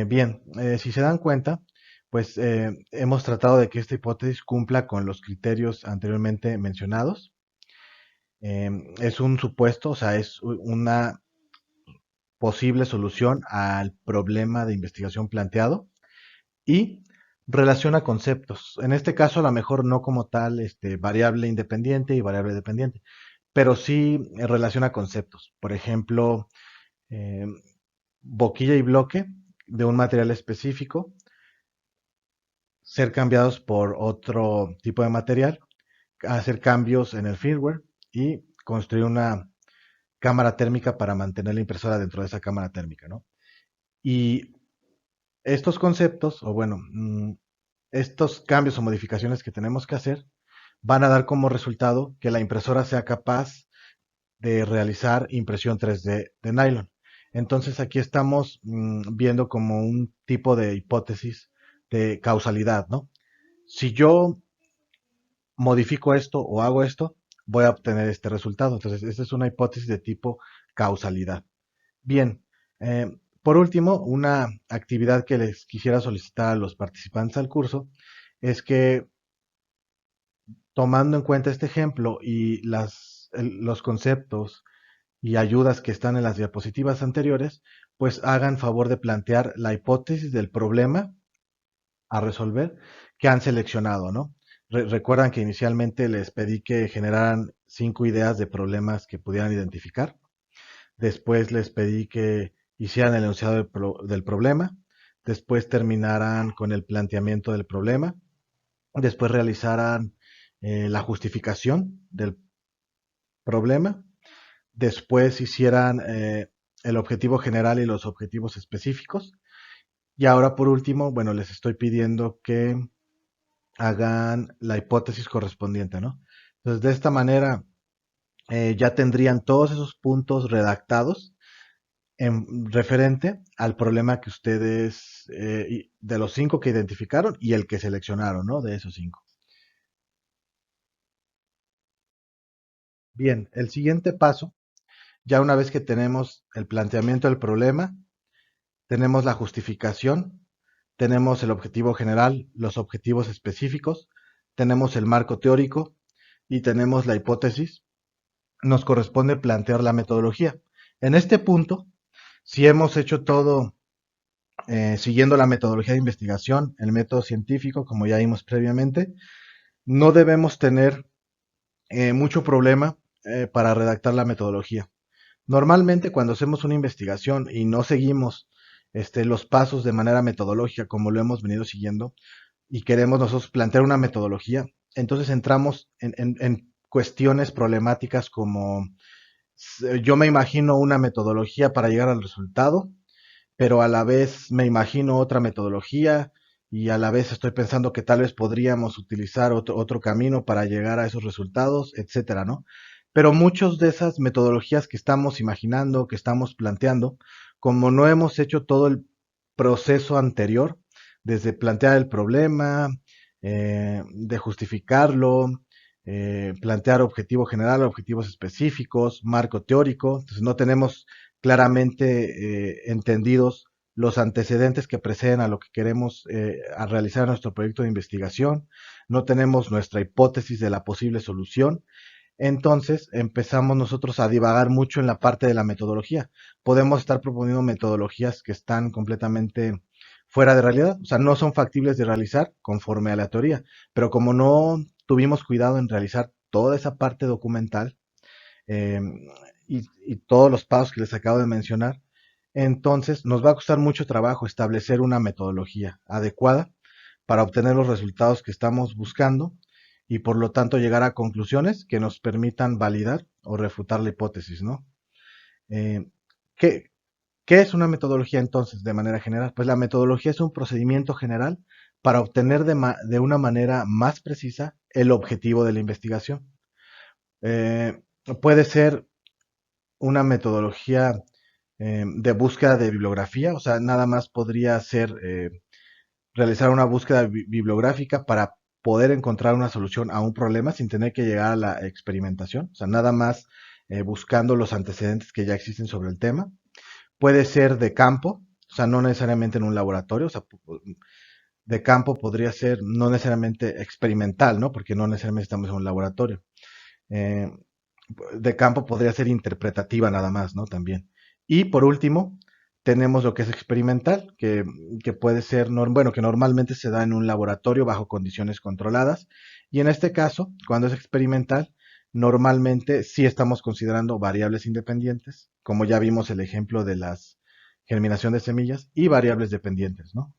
Bien, si se dan cuenta, pues hemos tratado de que esta hipótesis cumpla con los criterios anteriormente mencionados. Es un supuesto, o sea, es una posible solución al problema de investigación planteado y relaciona conceptos. En este caso, a lo mejor no como tal variable independiente y variable dependiente, pero sí relaciona conceptos. Por ejemplo, eh, boquilla y bloque de un material específico ser cambiados por otro tipo de material, hacer cambios en el firmware y construir una cámara térmica para mantener la impresora dentro de esa cámara térmica, ¿no? Y estos conceptos, o bueno, estos cambios o modificaciones que tenemos que hacer, van a dar como resultado que la impresora sea capaz de realizar impresión 3D de nylon. Entonces aquí estamos viendo como un tipo de hipótesis de causalidad, ¿no? Si yo modifico esto o hago esto, voy a obtener este resultado. Entonces, esta es una hipótesis de tipo causalidad. Bien, por último, una actividad que les quisiera solicitar a los participantes al curso es que, tomando en cuenta este ejemplo y los conceptos y ayudas que están en las diapositivas anteriores, pues hagan favor de plantear la hipótesis del problema a resolver que han seleccionado, ¿no? Recuerdan que inicialmente les pedí que generaran 5 ideas de problemas que pudieran identificar. Después les pedí que hicieran el enunciado del problema. Después terminaran con el planteamiento del problema. Después realizaran la justificación del problema. Después hicieran el objetivo general y los objetivos específicos. Y ahora por último, bueno, les estoy pidiendo que hagan la hipótesis correspondiente, ¿no? Entonces, de esta manera ya tendrían todos esos puntos redactados en referente al problema que ustedes, de los 5 que identificaron y el que seleccionaron, ¿no? De esos 5. Bien, el siguiente paso, ya una vez que tenemos el planteamiento del problema, tenemos la justificación, tenemos el objetivo general, los objetivos específicos, tenemos el marco teórico y tenemos la hipótesis, nos corresponde plantear la metodología. En este punto, si hemos hecho todo siguiendo la metodología de investigación, el método científico, como ya vimos previamente, no debemos tener mucho problema para redactar la metodología. Normalmente cuando hacemos una investigación y no seguimos los pasos de manera metodológica como lo hemos venido siguiendo y queremos nosotros plantear una metodología, entonces entramos en cuestiones problemáticas como yo me imagino una metodología para llegar al resultado, pero a la vez me imagino otra metodología y a la vez estoy pensando que tal vez podríamos utilizar otro camino para llegar a esos resultados, etcétera, ¿no? Pero muchas de esas metodologías que estamos imaginando, que estamos planteando, como no hemos hecho todo el proceso anterior, desde plantear el problema, de justificarlo, plantear objetivo general, objetivos específicos, marco teórico, entonces no tenemos claramente entendidos los antecedentes que preceden a lo que queremos a realizar nuestro proyecto de investigación, no tenemos nuestra hipótesis de la posible solución, entonces empezamos nosotros a divagar mucho en la parte de la metodología. Podemos estar proponiendo metodologías que están completamente fuera de realidad, o sea, no son factibles de realizar conforme a la teoría, pero como no tuvimos cuidado en realizar toda esa parte documental, eh, y todos los pasos que les acabo de mencionar, entonces nos va a costar mucho trabajo establecer una metodología adecuada para obtener los resultados que estamos buscando y por lo tanto llegar a conclusiones que nos permitan validar o refutar la hipótesis, ¿no? Eh, ¿qué, ¿Qué es una metodología entonces de manera general? Pues la metodología es un procedimiento general para obtener de una manera más precisa el objetivo de la investigación. Eh, Puede ser una metodología de búsqueda de bibliografía, o sea, nada más podría ser realizar una búsqueda bibliográfica para poder encontrar una solución a un problema sin tener que llegar a la experimentación, o sea, nada más buscando los antecedentes que ya existen sobre el tema. Puede ser de campo, o sea, no necesariamente en un laboratorio, o sea, de campo podría ser no necesariamente experimental, ¿no? Porque no necesariamente estamos en un laboratorio. Eh, de campo podría ser interpretativa nada más, ¿no? También. Y por último, tenemos lo que es experimental, que puede ser, bueno, que normalmente se da en un laboratorio bajo condiciones controladas. Y en este caso, cuando es experimental, normalmente sí estamos considerando variables independientes, como ya vimos el ejemplo de las germinación de semillas, y variables dependientes, ¿no?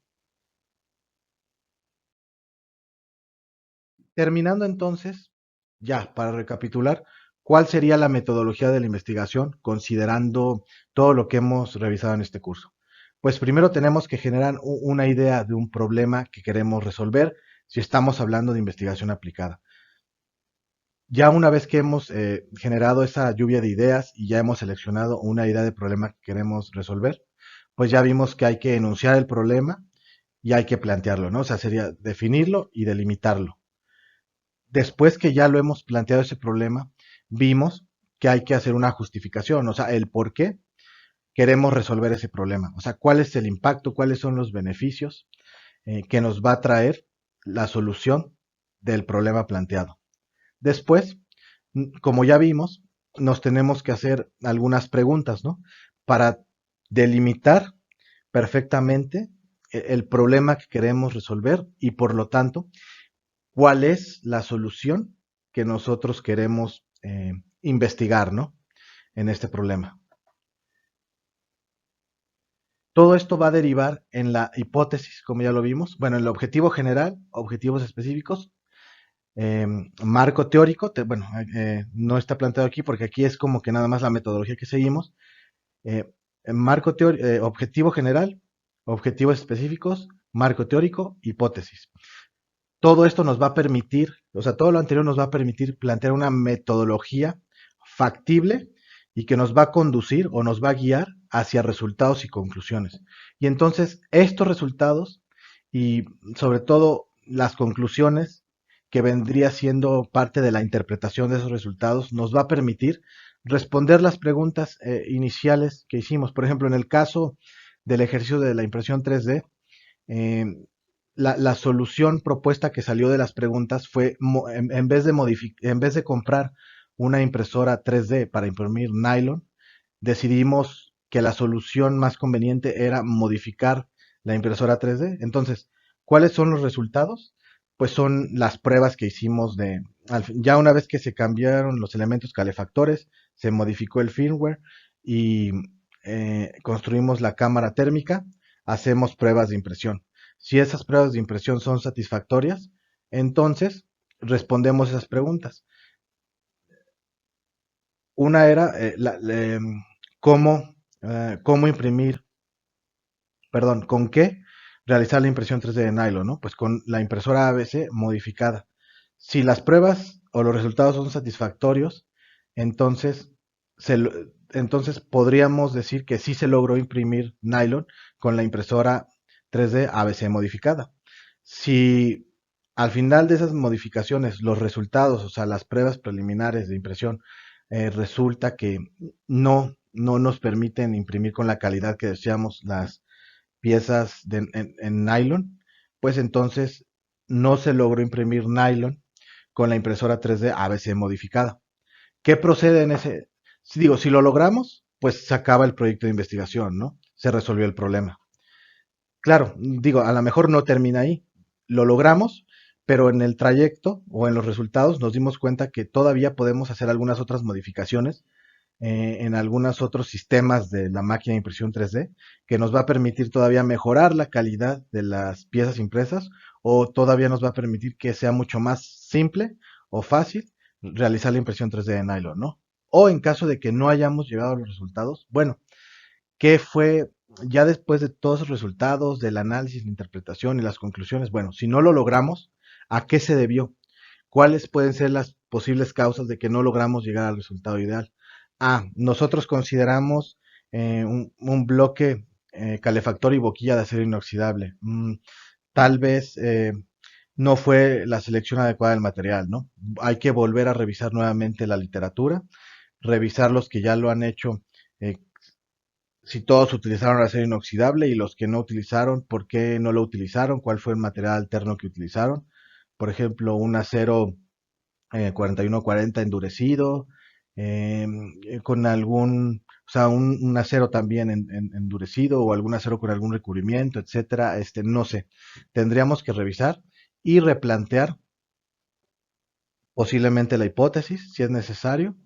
Terminando entonces, ya para recapitular, ¿cuál sería la metodología de la investigación considerando todo lo que hemos revisado en este curso? Pues primero tenemos que generar una idea de un problema que queremos resolver si estamos hablando de investigación aplicada. Ya una vez que hemos generado esa lluvia de ideas y ya hemos seleccionado una idea de problema que queremos resolver, pues ya vimos que hay que enunciar el problema y hay que plantearlo, ¿no? O sea, sería definirlo y delimitarlo. Después que ya lo hemos planteado ese problema, vimos que hay que hacer una justificación, o sea, el por qué queremos resolver ese problema, o sea, cuál es el impacto, cuáles son los beneficios que nos va a traer la solución del problema planteado. Después, como ya vimos, nos tenemos que hacer algunas preguntas, ¿no? Para delimitar perfectamente el problema que queremos resolver y por lo tanto cuál es la solución que nosotros queremos investigar, ¿no? En este problema. Todo esto va a derivar en la hipótesis, como ya lo vimos. Bueno, en el objetivo general, objetivos específicos, eh, marco teórico, bueno, no está planteado aquí porque aquí es como que nada más la metodología que seguimos. Eh, Marco teórico, objetivo general, objetivos específicos, marco teórico, hipótesis. Todo esto nos va a permitir, o sea, todo lo anterior nos va a permitir plantear una metodología factible y que nos va a conducir o nos va a guiar hacia resultados y conclusiones. Y entonces estos resultados y sobre todo las conclusiones que vendría siendo parte de la interpretación de esos resultados nos va a permitir responder las preguntas iniciales que hicimos. Por ejemplo, en el caso del ejercicio de la impresión 3D, eh, la solución propuesta que salió de las preguntas fue, en vez de comprar una impresora 3D para imprimir nylon, decidimos que la solución más conveniente era modificar la impresora 3D. Entonces, ¿cuáles son los resultados? Pues son las pruebas que hicimos ya una vez que se cambiaron los elementos calefactores, se modificó el firmware y construimos la cámara térmica, hacemos pruebas de impresión. Si esas pruebas de impresión son satisfactorias, entonces respondemos esas preguntas. Una era cómo, cómo imprimir, perdón, con qué realizar la impresión 3D de nylon, ¿no? Pues con la impresora ABC modificada. Si las pruebas o los resultados son satisfactorios, entonces, entonces podríamos decir que sí se logró imprimir nylon con la impresora 3D ABC modificada. Si al final de esas modificaciones los resultados, o sea, las pruebas preliminares de impresión, resulta que no nos permiten imprimir con la calidad que deseamos las piezas en nylon, pues entonces no se logró imprimir nylon con la impresora 3D ABC modificada. ¿Qué procede en ese? Si digo, si lo logramos, pues se acaba el proyecto de investigación, ¿no? Se resolvió el problema. Claro, digo, a lo mejor no termina ahí. Lo logramos, pero en el trayecto o en los resultados nos dimos cuenta que todavía podemos hacer algunas otras modificaciones en algunos otros sistemas de la máquina de impresión 3D que nos va a permitir todavía mejorar la calidad de las piezas impresas o todavía nos va a permitir que sea mucho más simple o fácil realizar la impresión 3D de nylon, ¿no? O en caso de que no hayamos llegado a los resultados, bueno, ¿qué fue ya después de todos los resultados, del análisis, la interpretación y las conclusiones? Bueno, si no lo logramos, ¿a qué se debió? ¿Cuáles pueden ser las posibles causas de que no logramos llegar al resultado ideal? Nosotros consideramos un bloque calefactor y boquilla de acero inoxidable. Tal vez no fue la selección adecuada del material, ¿no? Hay que volver a revisar nuevamente la literatura, revisar los que ya lo han hecho, eh, si todos utilizaron acero inoxidable y los que no utilizaron, por qué no lo utilizaron, cuál fue el material alterno que utilizaron. Por ejemplo, un acero 4140 endurecido, con algún, o sea, un acero también endurecido o algún acero con algún recubrimiento, etcétera, no sé. Tendríamos que revisar y replantear posiblemente la hipótesis, si es necesario,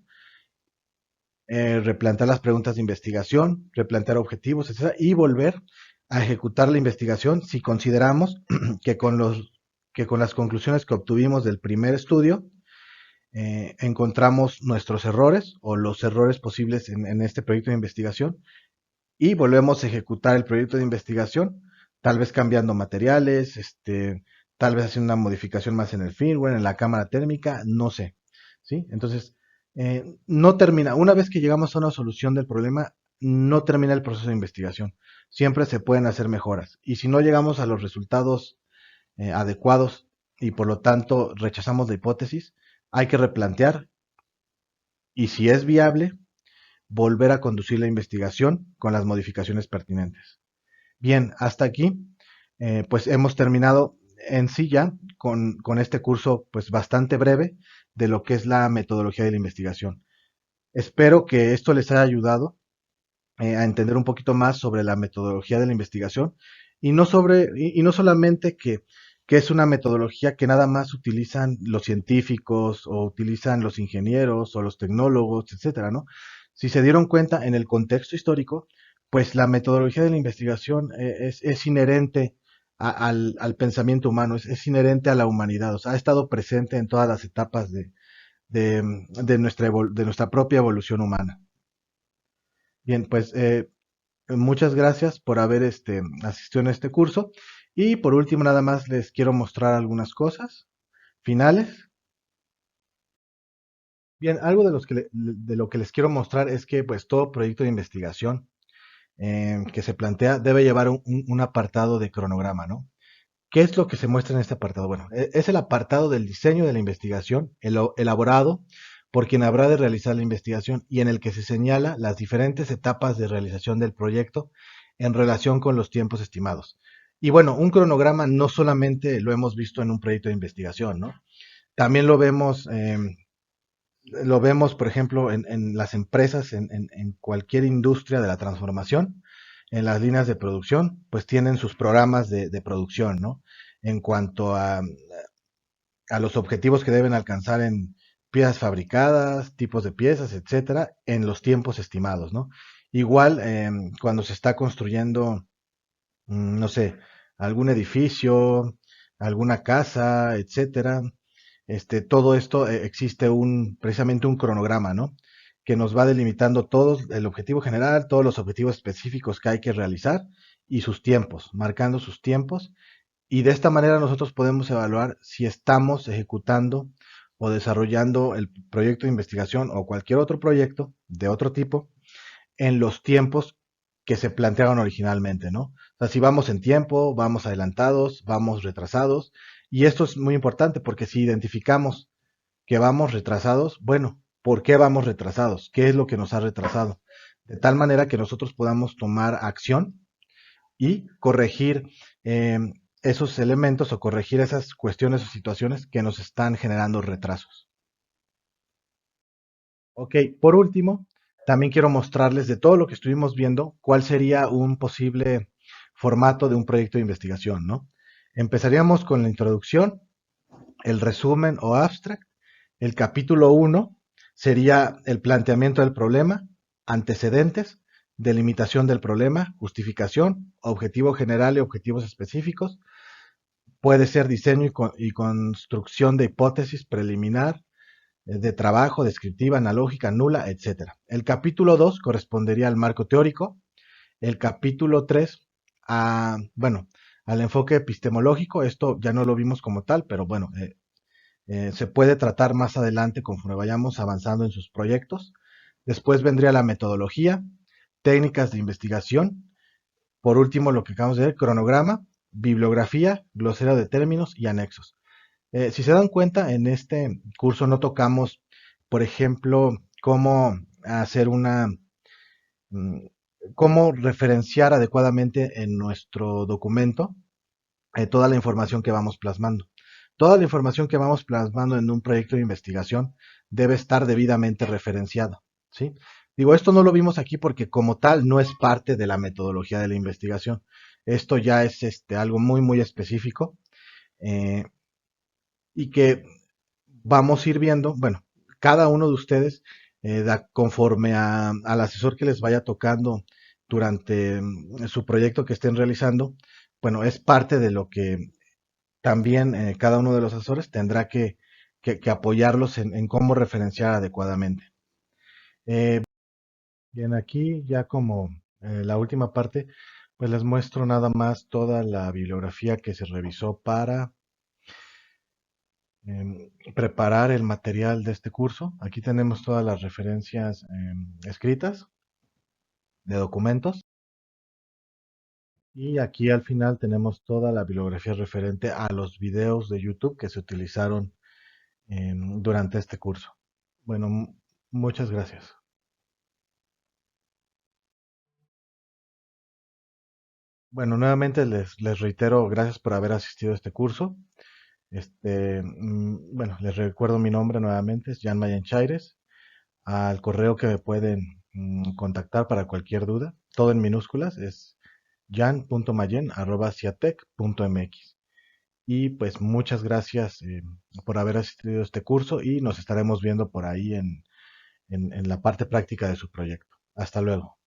replantear las preguntas de investigación, replantear objetivos, etcétera, y volver a ejecutar la investigación si consideramos que que con las conclusiones que obtuvimos del primer estudio, encontramos nuestros errores o los errores posibles en este proyecto de investigación y volvemos a ejecutar el proyecto de investigación, tal vez cambiando materiales, tal vez haciendo una modificación más en el firmware, en la cámara térmica, no sé, ¿sí? Entonces, no termina, una vez que llegamos a una solución del problema, no termina el proceso de investigación. Siempre se pueden hacer mejoras. Y si no llegamos a los resultados adecuados y por lo tanto rechazamos la hipótesis, hay que replantear y si es viable, volver a conducir la investigación con las modificaciones pertinentes. Bien, hasta aquí, pues hemos terminado en sí ya con este curso pues bastante breve de lo que es la metodología de la investigación. Espero que esto les haya ayudado a entender un poquito más sobre la metodología de la investigación y no solamente que es una metodología que nada más utilizan los científicos o utilizan los ingenieros o los tecnólogos, etcétera, ¿no? Si se dieron cuenta en el contexto histórico, pues la metodología de la investigación es inherente al pensamiento humano, es inherente a la humanidad, o sea, ha estado presente en todas las etapas de nuestra propia evolución humana. Bien, pues muchas gracias por haber asistido en este curso. Y por último, nada más les quiero mostrar algunas cosas finales. Bien, algo de lo que les quiero mostrar es que pues todo proyecto de investigación que se plantea debe llevar un apartado de cronograma, ¿no? ¿Qué es lo que se muestra en este apartado? Bueno, es el apartado del diseño de la investigación, elaborado por quien habrá de realizar la investigación y en el que se señala las diferentes etapas de realización del proyecto en relación con los tiempos estimados. Y bueno, un cronograma no solamente lo hemos visto en un proyecto de investigación, ¿no? También lo vemos, por ejemplo, en las empresas, en cualquier industria de la transformación, en las líneas de producción, pues tienen sus programas de producción, ¿no? En cuanto a los objetivos que deben alcanzar en piezas fabricadas, tipos de piezas, etcétera, en los tiempos estimados, ¿no? Igual, cuando se está construyendo, no sé, algún edificio, alguna casa, etcétera, todo esto existe precisamente un cronograma, ¿no? Que nos va delimitando todos el objetivo general, todos los objetivos específicos que hay que realizar y sus tiempos, marcando sus tiempos. Y de esta manera nosotros podemos evaluar si estamos ejecutando o desarrollando el proyecto de investigación o cualquier otro proyecto de otro tipo en los tiempos que se plantearon originalmente, ¿no? O sea, si vamos en tiempo, vamos adelantados, vamos retrasados. Y esto es muy importante porque si identificamos que vamos retrasados, bueno, ¿por qué vamos retrasados? ¿Qué es lo que nos ha retrasado? De tal manera que nosotros podamos tomar acción y corregir eh, esos elementos o corregir esas cuestiones o situaciones que nos están generando retrasos. Ok, por último, también quiero mostrarles de todo lo que estuvimos viendo cuál sería un posible formato de un proyecto de investigación, ¿no? Empezaríamos con la introducción, el resumen o abstract. El capítulo uno sería el planteamiento del problema, antecedentes, delimitación del problema, justificación, objetivo general y objetivos específicos. Puede ser diseño y construcción de hipótesis preliminar, de trabajo, descriptiva, analógica, nula, etcétera. El capítulo 2 correspondería al marco teórico. El capítulo 3 bueno, al enfoque epistemológico. Esto ya no lo vimos como tal, pero bueno, se puede tratar más adelante conforme vayamos avanzando en sus proyectos. Después vendría la metodología, técnicas de investigación. Por último, lo que acabamos de ver, cronograma, bibliografía, glosario de términos y anexos. Si se dan cuenta, en este curso no tocamos, por ejemplo, cómo hacer mm, cómo referenciar adecuadamente en nuestro documento toda la información que vamos plasmando. Toda la información que vamos plasmando en un proyecto de investigación debe estar debidamente referenciada, ¿sí? Digo, esto no lo vimos aquí porque como tal no es parte de la metodología de la investigación. Esto ya es algo muy, muy específico eh, y que vamos a ir viendo, bueno, cada uno de ustedes, conforme al asesor que les vaya tocando durante su proyecto que estén realizando, bueno, es parte de lo que también cada uno de los asesores tendrá que apoyarlos en cómo referenciar adecuadamente. Eh, Bien, aquí ya como la última parte, pues les muestro nada más toda la bibliografía que se revisó para preparar el material de este curso. Aquí tenemos todas las referencias escritas de documentos y aquí al final tenemos toda la bibliografía referente a los videos de YouTube que se utilizaron durante este curso. Bueno, muchas gracias. Bueno, nuevamente les reitero, gracias por haber asistido a este curso. Bueno, les recuerdo mi nombre nuevamente, es Jan Mayen Chaires. Al correo que me pueden contactar para cualquier duda, todo en minúsculas, es jan.mayen@ciatec.mx. Y pues muchas gracias por haber asistido a este curso y nos estaremos viendo por ahí en la parte práctica de su proyecto. Hasta luego.